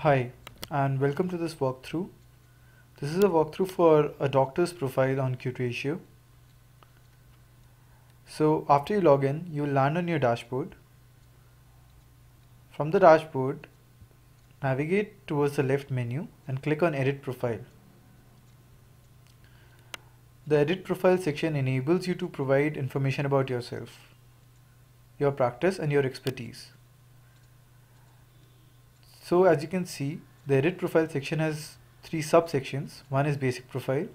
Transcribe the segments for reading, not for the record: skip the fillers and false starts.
Hi, and welcome to this walkthrough. This is a walkthrough for a doctor's profile on Curatio. So after you log in, you will land on your dashboard. From the dashboard, navigate towards the left menu and click on Edit Profile. The Edit Profile section enables you to provide information about yourself, your practice, and your expertise. So as you can see, the Edit Profile section has three subsections. One is Basic Profile,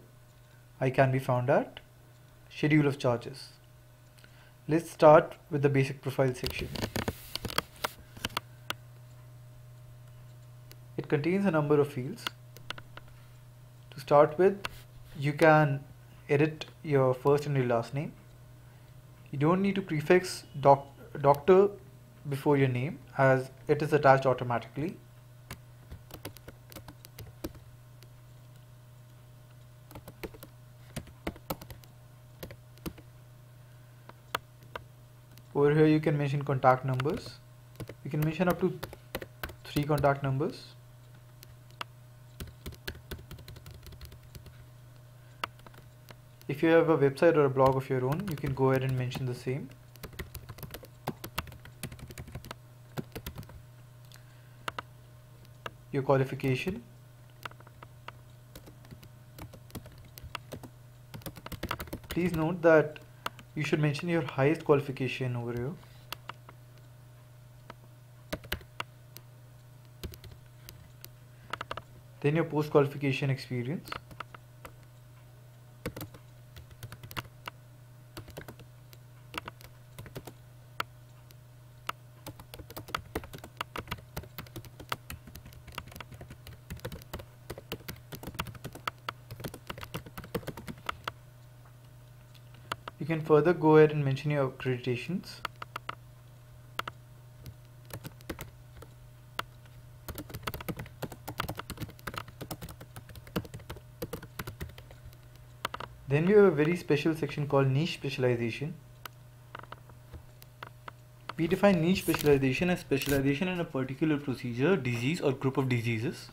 I can be found at, Schedule of Charges. Let's start with the Basic Profile section. It contains a number of fields. To start with, you can edit your first and your last name. You don't need to prefix doctor before your name as it is attached automatically. Over here you can mention contact numbers. You can mention up to 3 contact numbers. If you have a website or a blog of your own, you can go ahead and mention the same. Your qualification. Please note that you should mention your highest qualification over here. Then your post-qualification experience. You can further go ahead and mention your accreditations. Then we have a very special section called niche specialization. We define niche specialization as specialization in a particular procedure, disease or group of diseases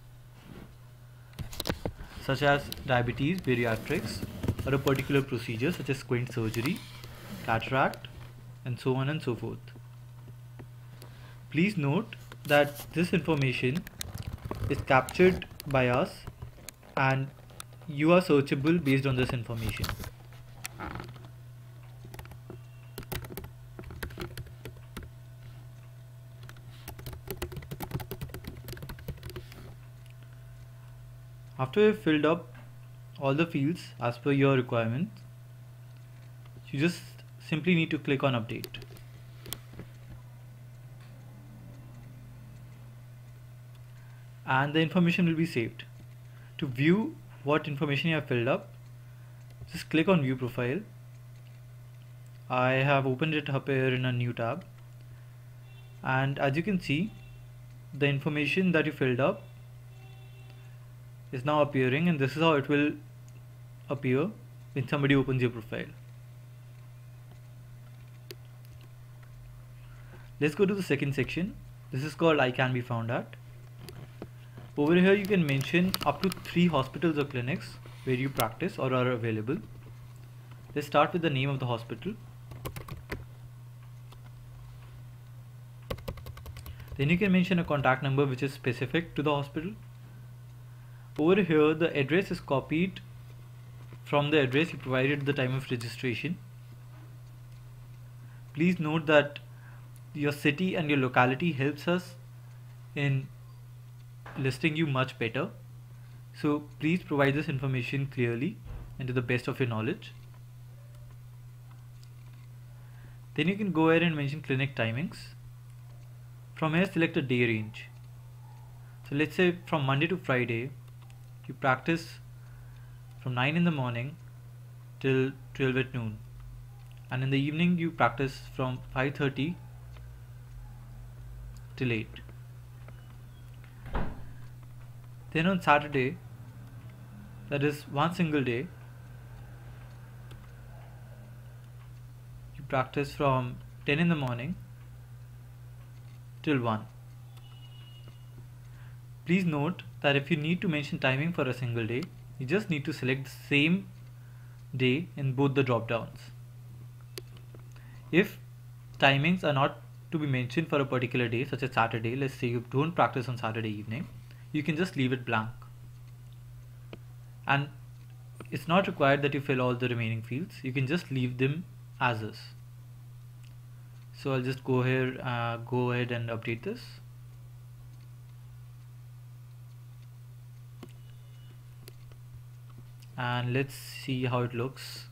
such as diabetes, bariatrics, or a particular procedure such as squint surgery, cataract, and so on and so forth. Please note that this information is captured by us and you are searchable based on this information. After you've filled up all the fields as per your requirement, you just simply need to click on update. And the information will be saved. To view what information you have filled up, just click on view profile. I have opened it up here in a new tab, and as you can see, the information that you filled up is now appearing, and this is how it will appear when somebody opens your profile. Let's go to the second section. This is called I can be found at. Over here you can mention up to 3 hospitals or clinics where you practice or are available. Let's start with the name of the hospital. Then you can mention a contact number which is specific to the hospital. Over here the address is copied from the address you provided at the time of registration. Please note that your city and your locality helps us in listing you much better. So please provide this information clearly and to the best of your knowledge. Then you can go ahead and mention clinic timings. From here select a day range. So let's say from Monday to Friday you practice from 9 in the morning till 12 at noon, and in the evening you practice from 5:30 till 8. Then on Saturday, that is one single day, you practice from 10 in the morning till 1. Please note that if you need to mention timing for a single day, you just need to select the same day in both the drop downs. If timings are not to be mentioned for a particular day, such as Saturday, let's say you don't practice on Saturday evening, you can just leave it blank. And it's not required that you fill all the remaining fields, you can just leave them as is. So I'll just go ahead and update this. And let's see how it looks.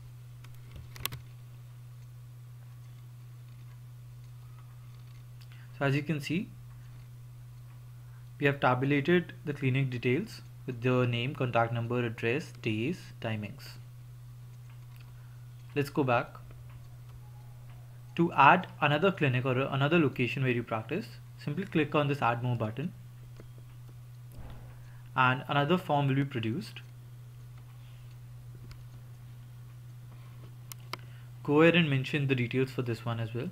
So as you can see, we have tabulated the clinic details with the name, contact number, address, days, timings. Let's go back. To add another clinic or another location where you practice, simply click on this add more button and another form will be produced. Go ahead and mention the details for this one as well.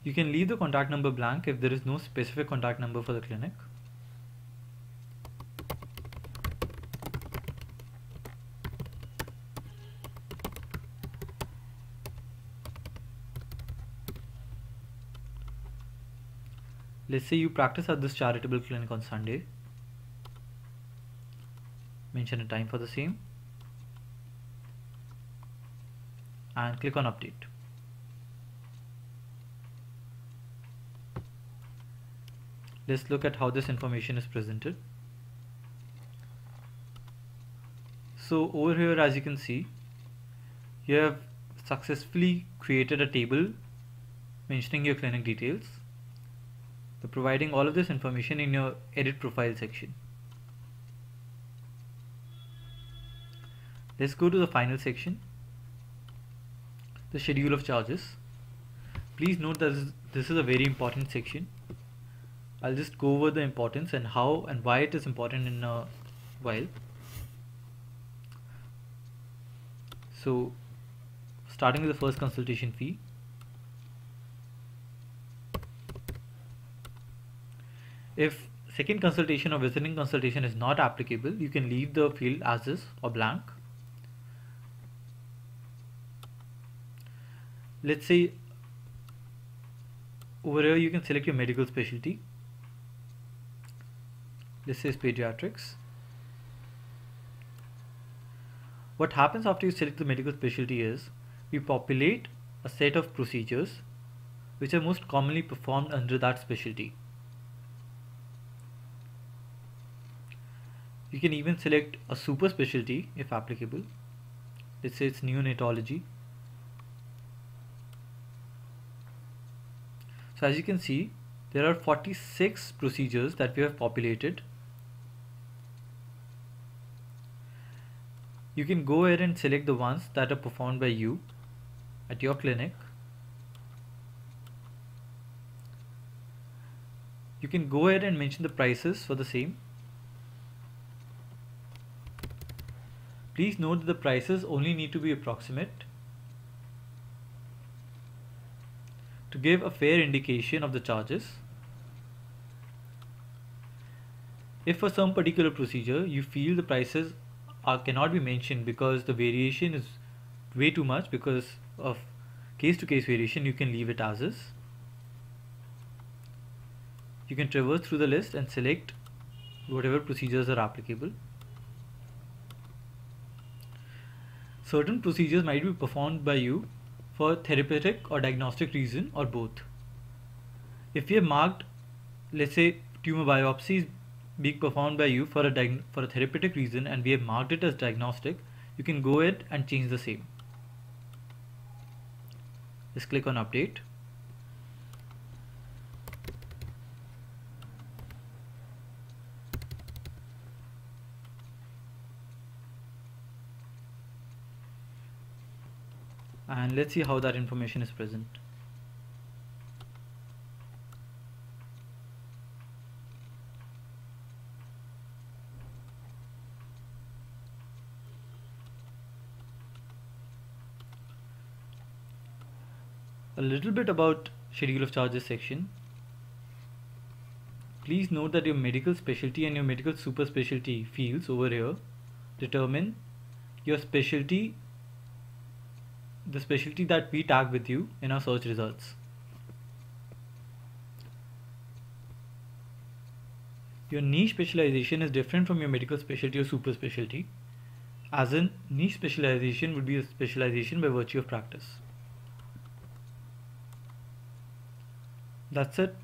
You can leave the contact number blank if there is no specific contact number for the clinic. Let's say you practice at this charitable clinic on Sunday. Mention a time for the same and click on update. Let's look at how this information is presented. So over here, as you can see, you have successfully created a table mentioning your clinic details. By providing all of this information in your edit profile section. Let's go to the final section, the schedule of charges. Please note that this is a very important section. I'll just go over the importance and how and why it is important in a while. So starting with the first consultation fee. If second consultation or visiting consultation is not applicable, you can leave the field as is or blank. Let's say over here you can select your medical specialty. This is pediatrics. What happens after you select the medical specialty is we populate a set of procedures which are most commonly performed under that specialty. You can even select a super specialty if applicable. Let's say it's neonatology. So as you can see, there are 46 procedures that we have populated. You can go ahead and select the ones that are performed by you at your clinic. You can go ahead and mention the prices for the same. Please note that the prices only need to be approximate to give a fair indication of the charges. If for some particular procedure you feel the prices cannot be mentioned because the variation is way too much because of case to case variation, you can leave it as is. You can traverse through the list and select whatever procedures are applicable. Certain procedures might be performed by you for therapeutic or diagnostic reason or both. If we have marked, let's say, tumor biopsies being performed by you for a therapeutic reason and we have marked it as diagnostic, you can go ahead and change the same. Just click on update. And let's see how that information is present. A little bit about schedule of charges section. Please note that your medical specialty and your medical super specialty fields over here determine your specialty, the specialty that we tag with you in our search results. Your niche specialization is different from your medical specialty or super specialty, as in niche specialization would be a specialization by virtue of practice. That's it.